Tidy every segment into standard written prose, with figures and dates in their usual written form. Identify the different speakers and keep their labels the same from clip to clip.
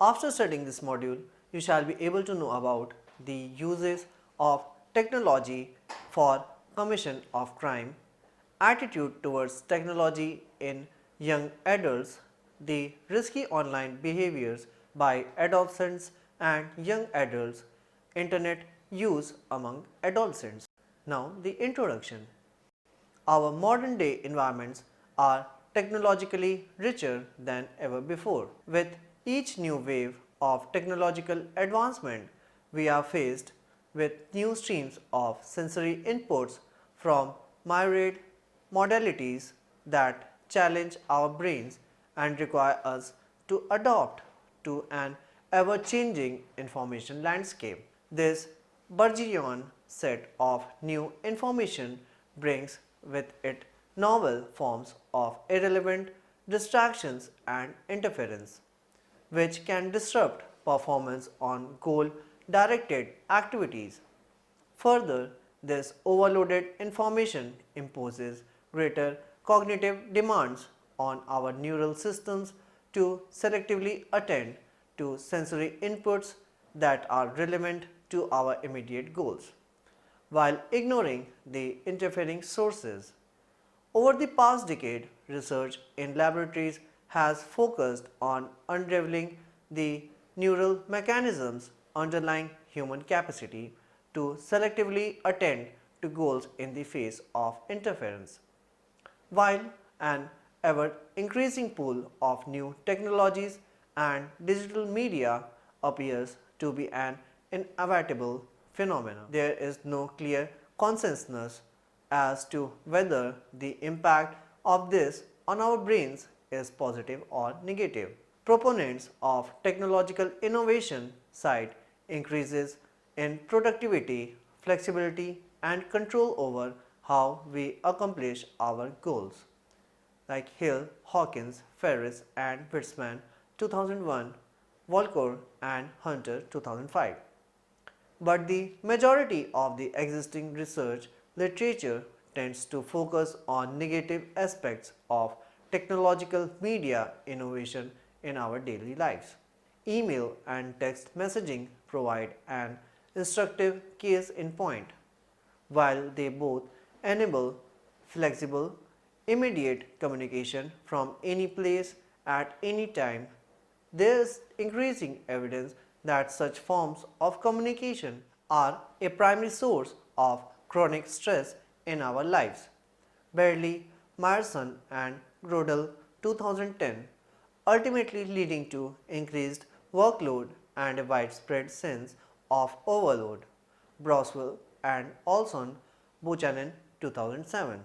Speaker 1: After studying this module, you shall be able to know about the uses of technology for commission of crime, attitude towards technology in young adults, the risky online behaviors by adolescents and young adults, internet use among adolescents. Now the introduction. Our modern day environments are technologically richer than ever before. With each new wave of technological advancement, we are faced with new streams of sensory inputs from myriad modalities that challenge our brains and require us to adapt to an ever-changing information landscape. This burgeoning set of new information brings with it novel forms of irrelevant distractions and interference, which can disrupt performance on goal-directed activities. Further, this overloaded information imposes greater cognitive demands on our neural systems to selectively attend to sensory inputs that are relevant to our immediate goals, while ignoring the interfering sources. Over the past decade, research in laboratories has focused on unraveling the neural mechanisms underlying human capacity to selectively attend to goals in the face of interference. While an ever increasing pool of new technologies and digital media appears to be an inevitable phenomenon, there is no clear consensus as to whether the impact of this on our brains is positive or negative. Proponents of technological innovation cite increases in productivity, flexibility, and control over how we accomplish our goals, like Hill, Hawkins, Ferris, and Witzman 2001, Volcker and Hunter 2005. But the majority of the existing research literature tends to focus on negative aspects of technological media innovation in our daily lives. Email and text messaging provide an instructive case in point. While they both enable flexible, immediate communication from any place at any time, there is increasing evidence that such forms of communication are a primary source of chronic stress in our lives. Barely, Myerson and Grodel 2010, ultimately leading to increased workload and a widespread sense of overload. Broswell and Olson Buchanan 2007.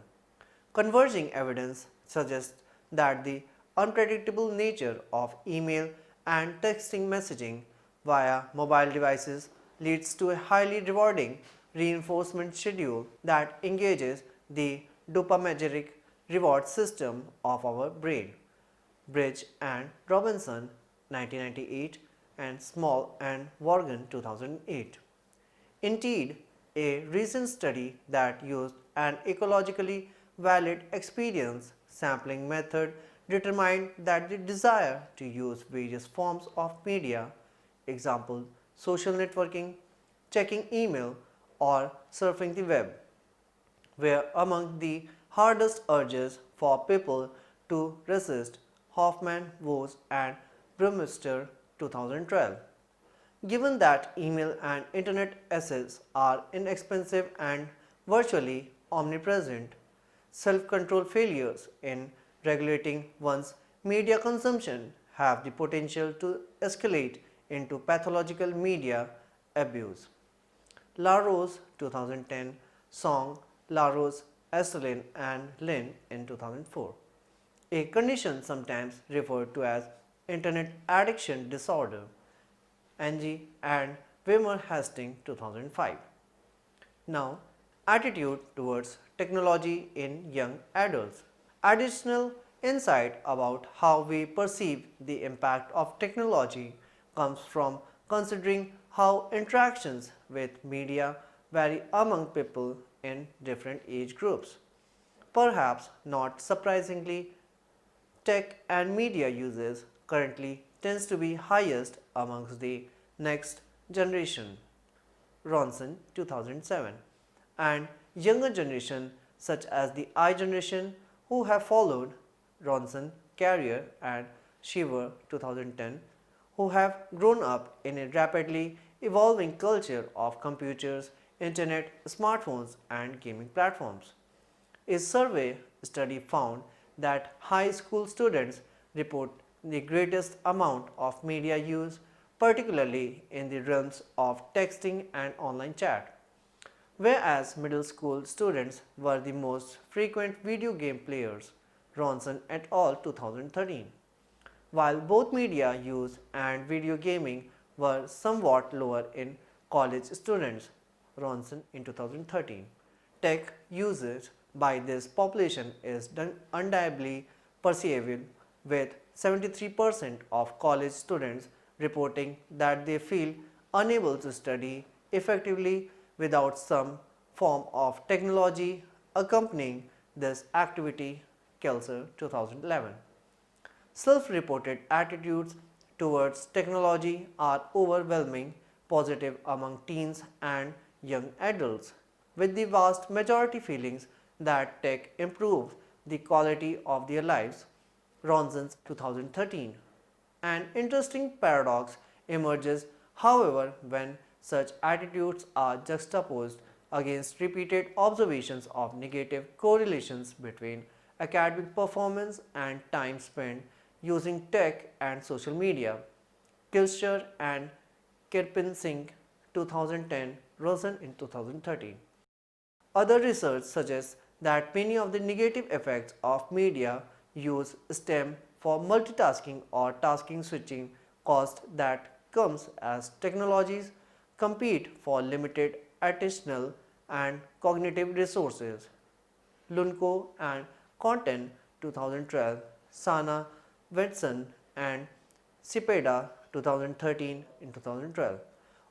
Speaker 1: Converging evidence suggests that the unpredictable nature of email and texting messaging via mobile devices leads to a highly rewarding reinforcement schedule that engages the dopaminergic reward system of our brain. Bridge and Robinson 1998 and Small and Worgan 2008. Indeed, a recent study that used an ecologically valid experience sampling method determined that the desire to use various forms of media, example social networking, checking email, or surfing the web, were among the hardest urges for people to resist. Hoffman, Vos, and Brewster 2012. Given that email and internet access are inexpensive and virtually omnipresent, self-control failures in regulating one's media consumption have the potential to escalate into pathological media abuse. LaRose 2010, Song, LaRose, Esselin, and Lin in 2004. A condition sometimes referred to as Internet Addiction Disorder, Angie and Wimmer Hastings 2005. Now, attitude towards technology in young adults. Additional insight about how we perceive the impact of technology comes from considering how interactions with media vary among people in different age groups. Perhaps not surprisingly, tech and media users currently tends to be highest amongst the next generation. Ronson 2007, and younger generation such as the I generation who have followed Ronson career and Shiver 2010 who have grown up in a rapidly evolving culture of computers, internet, smartphones and gaming platforms. A survey study found that high school students report the greatest amount of media use, particularly in the realms of texting and online chat, whereas middle school students were the most frequent video game players. Ronson et al. 2013. While both media use and video gaming were somewhat lower in college students, Ronson in 2013. Tech usage by this population is undeniably perceivable, with 73% of college students reporting that they feel unable to study effectively without some form of technology accompanying this activity. Kelser 2011. Self-reported attitudes towards technology are overwhelming positive among teens and young adults, with the vast majority feelings that tech improves the quality of their lives. Ronson's 2013. An interesting paradox emerges, however, when such attitudes are juxtaposed against repeated observations of negative correlations between academic performance and time spent using tech and social media. Kilcher and Kirpin-Singh 2010, Rosen in 2013. Other research suggests that many of the negative effects of media use stem for multitasking or tasking switching cost that comes as technologies compete for limited attentional and cognitive resources. Lunko and Content 2012, Sana Wetson and Cepeda 2013 in 2012.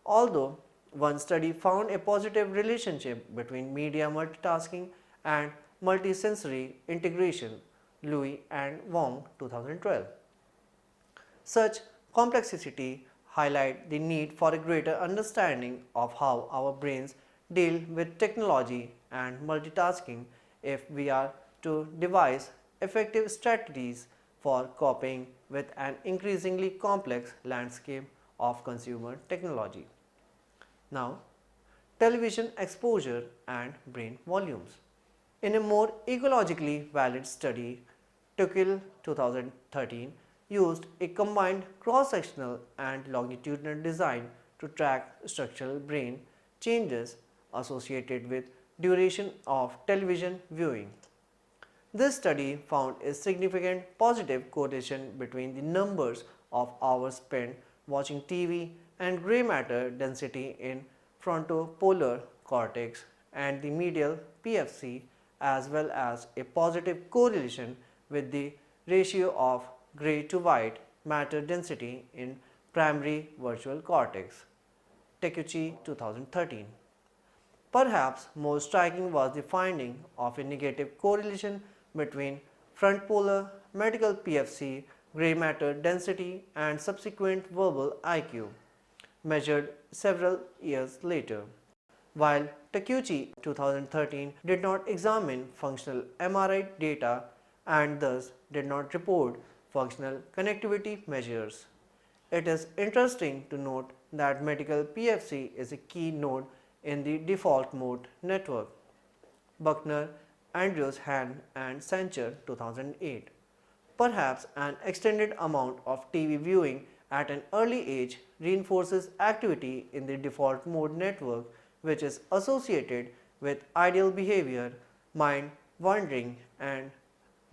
Speaker 1: Although one study found a positive relationship between media multitasking and multisensory integration, Louis and Wong 2012. Such complexity highlight the need for a greater understanding of how our brains deal with technology and multitasking if we are to devise effective strategies for coping with an increasingly complex landscape of consumer technology. Now, television exposure and brain volumes. In a more ecologically valid study, Tukil 2013 used a combined cross-sectional and longitudinal design to track structural brain changes associated with duration of television viewing. This study found a significant positive correlation between the numbers of hours spent watching TV and gray matter density in frontopolar cortex and the medial PFC, as well as a positive correlation with the ratio of gray to white matter density in primary visual cortex. Takeuchi 2013. Perhaps more striking was the finding of a negative correlation between front polar medial PFC, gray matter density and subsequent verbal IQ, measured several years later. While Takeuchi 2013 did not examine functional MRI data and thus did not report functional connectivity measures. It is interesting to note that medical PFC is a key node in the default mode network. Buckner, Andrews, Hand and Sancher 2008. Perhaps an extended amount of TV viewing at an early age reinforces activity in the default mode network, which is associated with ideal behavior, mind wandering and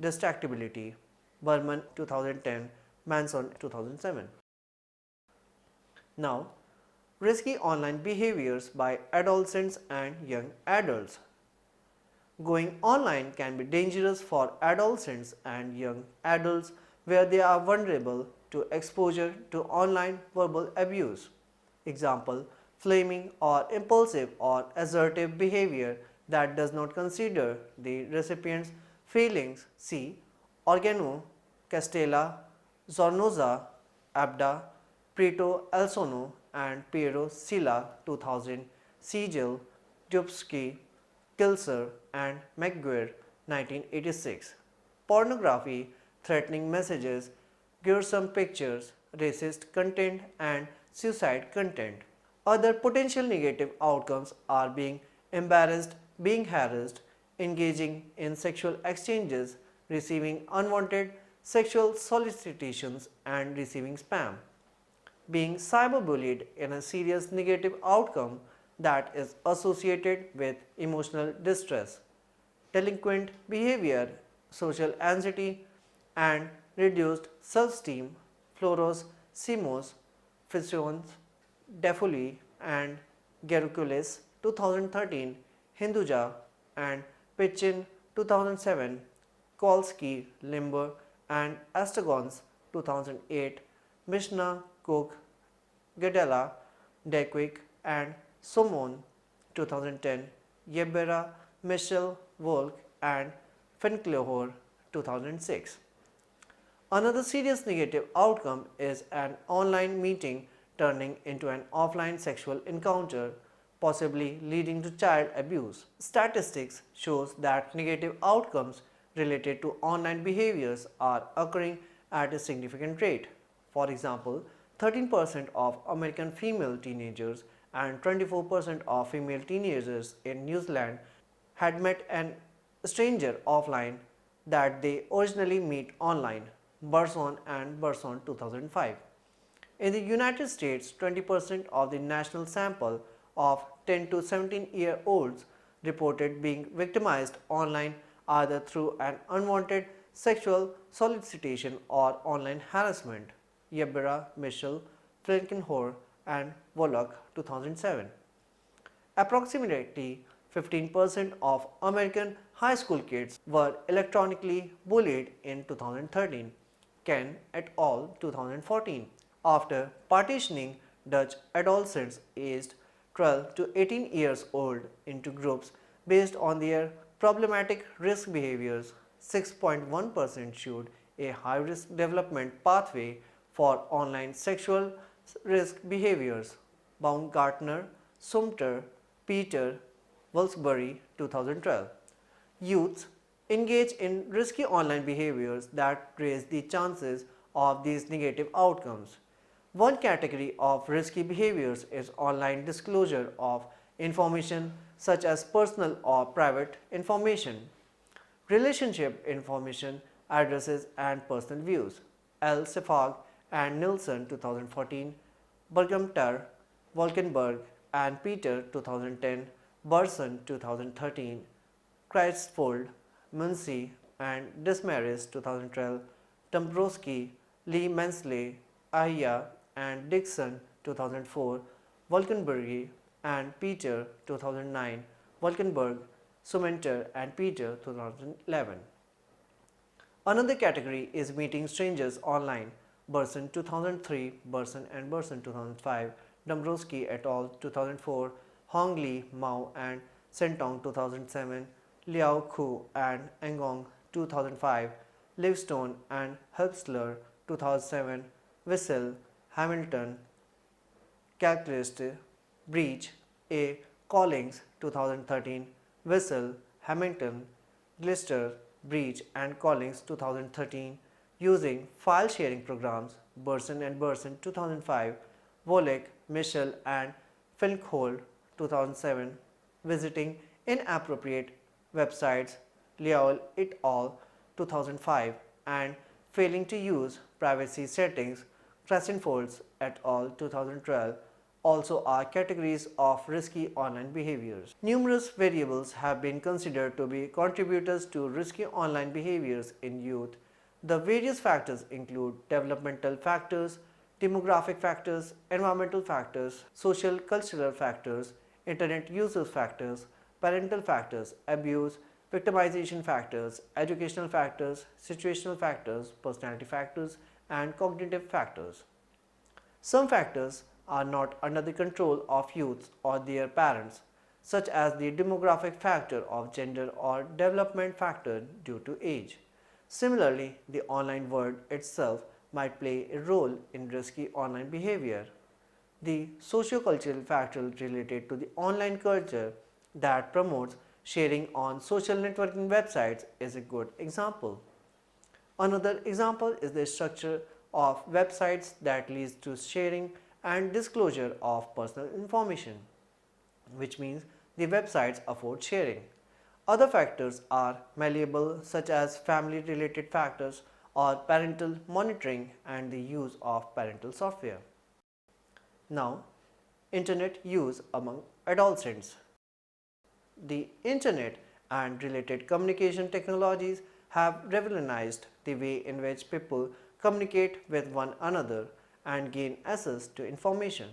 Speaker 1: distractibility. Berman 2010, Manson 2007. Now, risky online behaviors by adolescents and young adults. Going online can be dangerous for adolescents and young adults where they are vulnerable to exposure to online verbal abuse. Example, flaming or impulsive or assertive behavior that does not consider the recipient's feelings. See Organo, Castella, Zornoza Abda, Prito Elsono, and Piero Silla 2000, Siegel, Dubsky, Kilser, and McGuire 1986. Pornography, threatening messages, gruesome pictures, racist content, and suicide content. Other potential negative outcomes are being embarrassed, being harassed, engaging in sexual exchanges, receiving unwanted sexual solicitations, and receiving spam. Being cyberbullied in a serious negative outcome that is associated with emotional distress, delinquent behavior, social anxiety, and reduced self-esteem. Floros, Simos, Fissions, Defuli, and Gerukulis 2013, Hinduja, and Pichin 2007, Kolsky, Limber, and Astagons 2008, Mishna, Cook, Gedela, Dequick, and Somon 2010, Yebera, Michel, Volk, and Finclehor 2006. Another serious negative outcome is an online meeting turning into an offline sexual encounter, possibly leading to child abuse. Statistics shows that negative outcomes related to online behaviors are occurring at a significant rate. For example, 13% of American female teenagers and 24% of female teenagers in New Zealand had met an stranger offline that they originally meet online. Burson and Burson 2005. In the United States, 20% of the national sample of 10 to 17-year-olds reported being victimized online either through an unwanted sexual solicitation or online harassment. Yebera, Michel, Frankenhor, and Wallach 2007. Approximately 15% of American high school kids were electronically bullied in 2013. Ken et al. 2014. After partitioning Dutch adolescents aged 12 to 18 years old into groups based on their problematic risk behaviors, 6.1% showed a high risk development pathway for online sexual risk behaviors. Baumgartner, Sumter, Peter, Wilkesbury 2012. Youths engage in risky online behaviors that raise the chances of these negative outcomes. One category of risky behaviors is online disclosure of information such as personal or private information, relationship information, addresses, and personal views. L. Sefag and Nilsson 2014, Bergamter, Wolkenberg, and Peter 2010, Burson 2013, Kreisfold, Muncie, and Desmarais 2012, Dombrowski, Lee Mensley, Ahya, and Dixon 2004, Wolkenberg and Peter 2009, Wolkenberg, Sumenter, and Peter 2011. Another category is meeting strangers online. Burson 2003, Burson and Burson 2005, Dombrowski et al. 2004, Hong Li, Mao, and Sentong 2007, Liao Ku and Engong 2005, Livingstone and Helpsler 2007, Wissel, Hamilton, Calclist, Breach, A. Collins 2013, Wissel, Hamilton, Glister, Breach, and Collins 2013, using file sharing programs. Burson and Burson 2005, Volek, Michel, and Filkhold 2007, visiting inappropriate websites. Liao et al. 2005, and failing to use privacy settings. Crescentfolds et al. 2012 also are categories of risky online behaviors. Numerous variables have been considered to be contributors to risky online behaviors in youth. The various factors include developmental factors, demographic factors, environmental factors, social cultural factors, internet users factors, parental factors, abuse, victimization factors, educational factors, situational factors, personality factors, and cognitive factors. Some factors are not under the control of youths or their parents, such as the demographic factor of gender or development factor due to age. Similarly, the online world itself might play a role in risky online behavior. The socio-cultural factors related to the online culture that promotes sharing on social networking websites is a good example. Another example is the structure of websites that leads to sharing and disclosure of personal information, which means the websites afford sharing. Other factors are malleable, such as family related factors or parental monitoring and the use of parental software. Now, internet use among adolescents. The internet and related communication technologies have revolutionized the way in which people communicate with one another and gain access to information.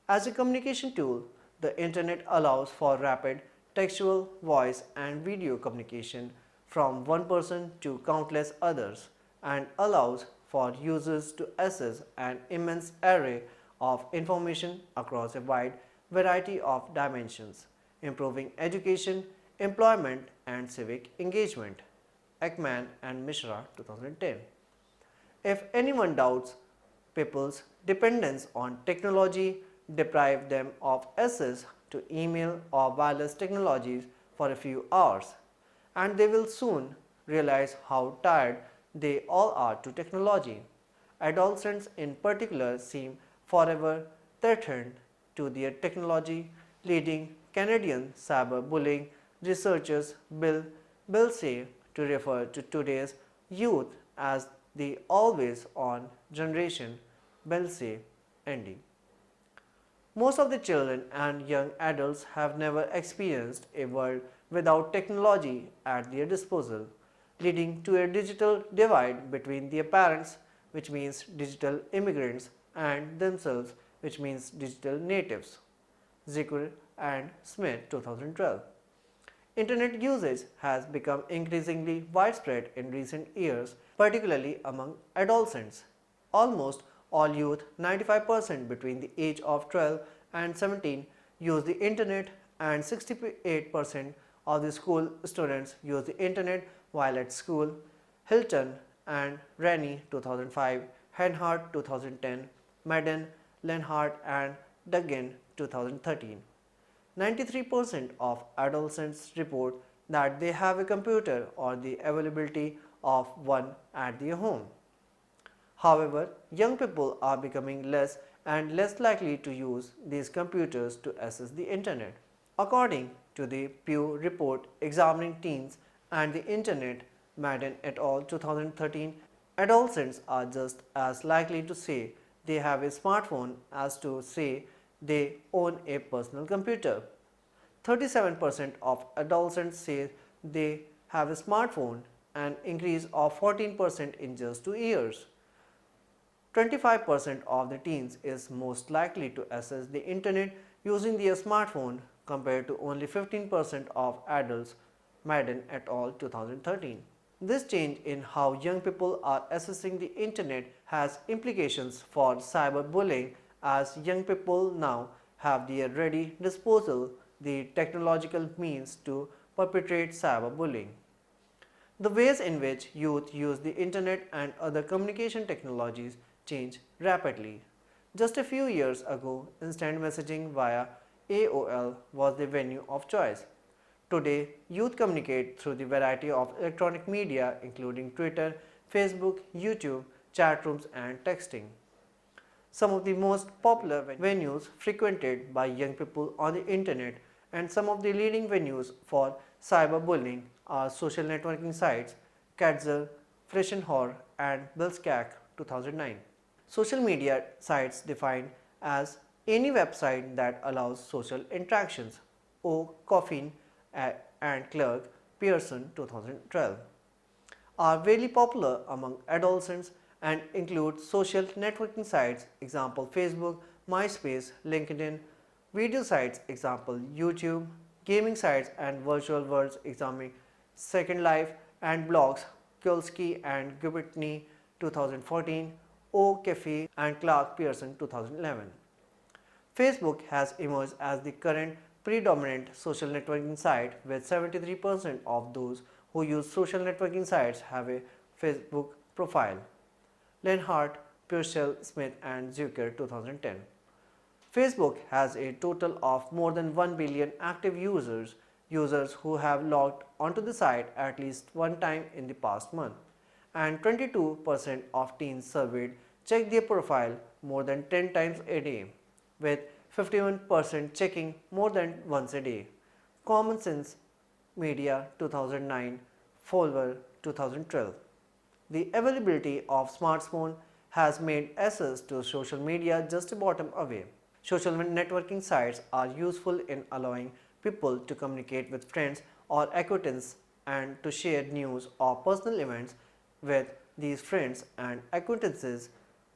Speaker 1: As a communication tool, the internet allows for rapid textual, voice, and video communication from one person to countless others and allows for users to access an immense array of information across a wide variety of dimensions, improving education, employment, and civic engagement. Ekman and Mishra 2010. If anyone doubts people's dependence on technology deprive them of access to email or wireless technologies for a few hours, and they will soon realize how tired they all are to technology. Adolescents in particular seem forever threatened to their technology, leading Canadian cyberbullying researchers Bill Say to refer to today's youth as the always-on generation. Bill Say, ND. Most of the children and young adults have never experienced a world without technology at their disposal, leading to a digital divide between their parents, which means digital immigrants, and themselves, which means digital natives. Zikur and Smith 2012. Internet usage has become increasingly widespread in recent years, particularly among adolescents. Almost all youth, 95% between the age of 12 and 17, use the internet, and 68% of the school students use the internet while at school. Hilton and Rennie 2005, Henhart 2010, Madden, Lenhart and Duggan 2013. 93% of adolescents report that they have a computer or the availability of one at their home. However, young people are becoming less and less likely to use these computers to access the internet. According to the Pew report examining teens and the internet, Madden et al. 2013, adolescents are just as likely to say they have a smartphone as to say they own a personal computer. 37% of adolescents say they have a smartphone, an increase of 14% in just 2 years. 25% of the teens is most likely to access the internet using their smartphone compared to only 15% of adults. Madden et al. 2013. This change in how young people are accessing the internet has implications for cyberbullying, as young people now have their ready disposal the technological means to perpetrate cyberbullying. The ways in which youth use the internet and other communication technologies change rapidly. Just a few years ago, instant messaging via AOL was the venue of choice. Today, youth communicate through the variety of electronic media including Twitter, Facebook, YouTube, chat rooms and texting. Some of the most popular venues frequented by young people on the internet and some of the leading venues for cyberbullying are social networking sites Katzer, Frishenhor and Billskak 2009. Social media sites defined as any website that allows social interactions. O. Coffin and Clark Pearson 2012 are very popular among adolescents and include social networking sites example Facebook, MySpace, LinkedIn, video sites example YouTube, gaming sites and virtual worlds example Second Life and blogs Kulski and Gubitny 2014, O. Cafe and Clark Pearson 2011. Facebook has emerged as the current predominant social networking site with 73% of those who use social networking sites have a Facebook profile. Lenhart, Purcell, Smith and Zucker 2010. Facebook has a total of more than 1 billion active users who have logged onto the site at least one time in the past month, and 22% of teens surveyed check their profile more than 10 times a day, with 51% checking more than once a day. Common Sense Media 2009, Follower 2012. The availability of smartphone has made access to social media just a bottom away. Social networking sites are useful in allowing people to communicate with friends or acquaintances and to share news or personal events with these friends and acquaintances.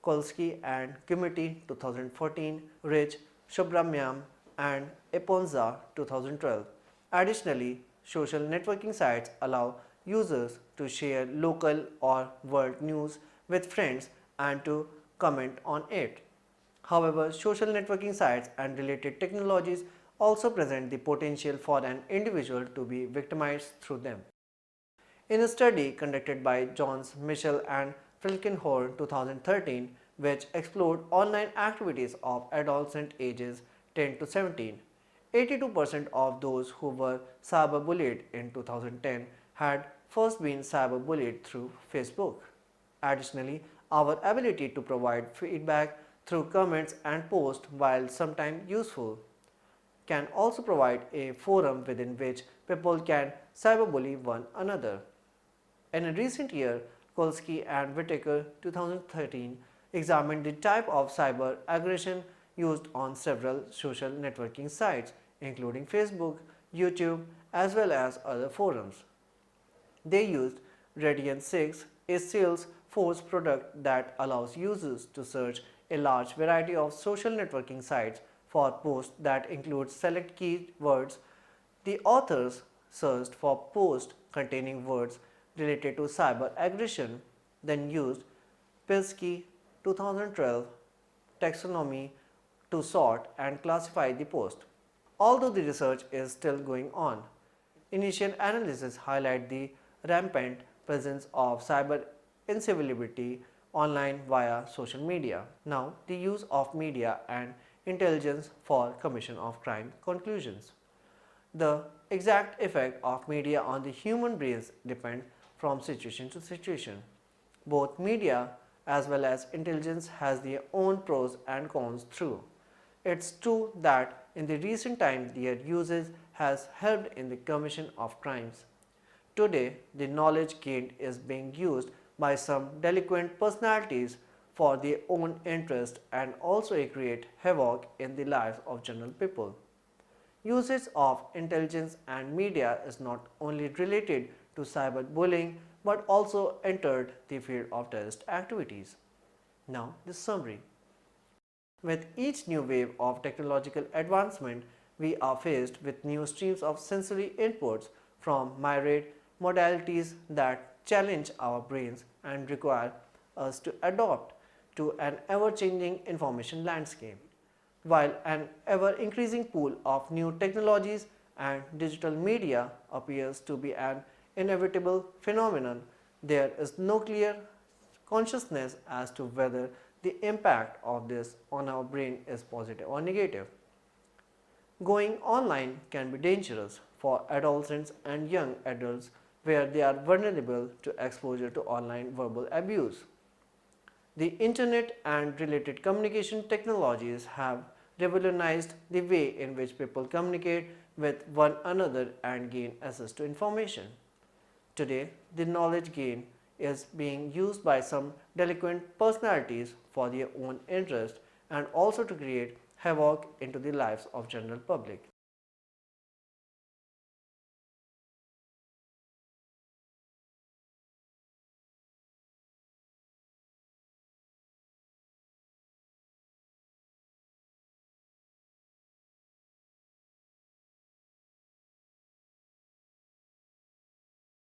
Speaker 1: Kolsky and Committee 2014, Rich, Subramyam and Eponza 2012. Additionally, social networking sites allow users to share local or world news with friends and to comment on it. However, social networking sites and related technologies also present the potential for an individual to be victimized through them. In a study conducted by Johns, Mitchell and Falkenhorn 2013, which explored online activities of adolescent ages 10 to 17, 82% of those who were cyberbullied in 2010 had first been cyberbullied through Facebook. Additionally, our ability to provide feedback through comments and posts, while sometimes useful, can also provide a forum within which people can cyberbully one another. In a recent year, Kolsky and Whitaker 2013 examined the type of cyber aggression used on several social networking sites, including Facebook, YouTube, as well as other forums. They used Radian 6, a Salesforce product that allows users to search a large variety of social networking sites for posts that include select keywords. The authors searched for posts containing words related to cyber aggression, then used Pinsky 2012 taxonomy to sort and classify the post. Although the research is still going on, initial analysis highlight the rampant presence of cyber incivility online via social media. Now, the use of media and intelligence for commission of crime conclusions. The exact effect of media on the human brains depends from situation to situation. Both media as well as intelligence has their own pros and cons through. It's true that in the recent times their usage has helped in the commission of crimes. Today, the knowledge gained is being used by some delinquent personalities for their own interest and also create havoc in the lives of general people. Usage of intelligence and media is not only related to cyberbullying but also entered the field of terrorist activities. Now, the summary. With each new wave of technological advancement, we are faced with new streams of sensory inputs from myriad modalities that challenge our brains and require us to adapt to an ever-changing information landscape. While an ever-increasing pool of new technologies and digital media appears to be an inevitable phenomenon, there is no clear consciousness as to whether the impact of this on our brain is positive or negative. Going online can be dangerous for adolescents and young adults where they are vulnerable to exposure to online verbal abuse. The internet and related communication technologies have revolutionized the way in which people communicate with one another and gain access to information. Today, the knowledge gain is being used by some delinquent personalities for their own interest and also to create havoc into the lives of general public.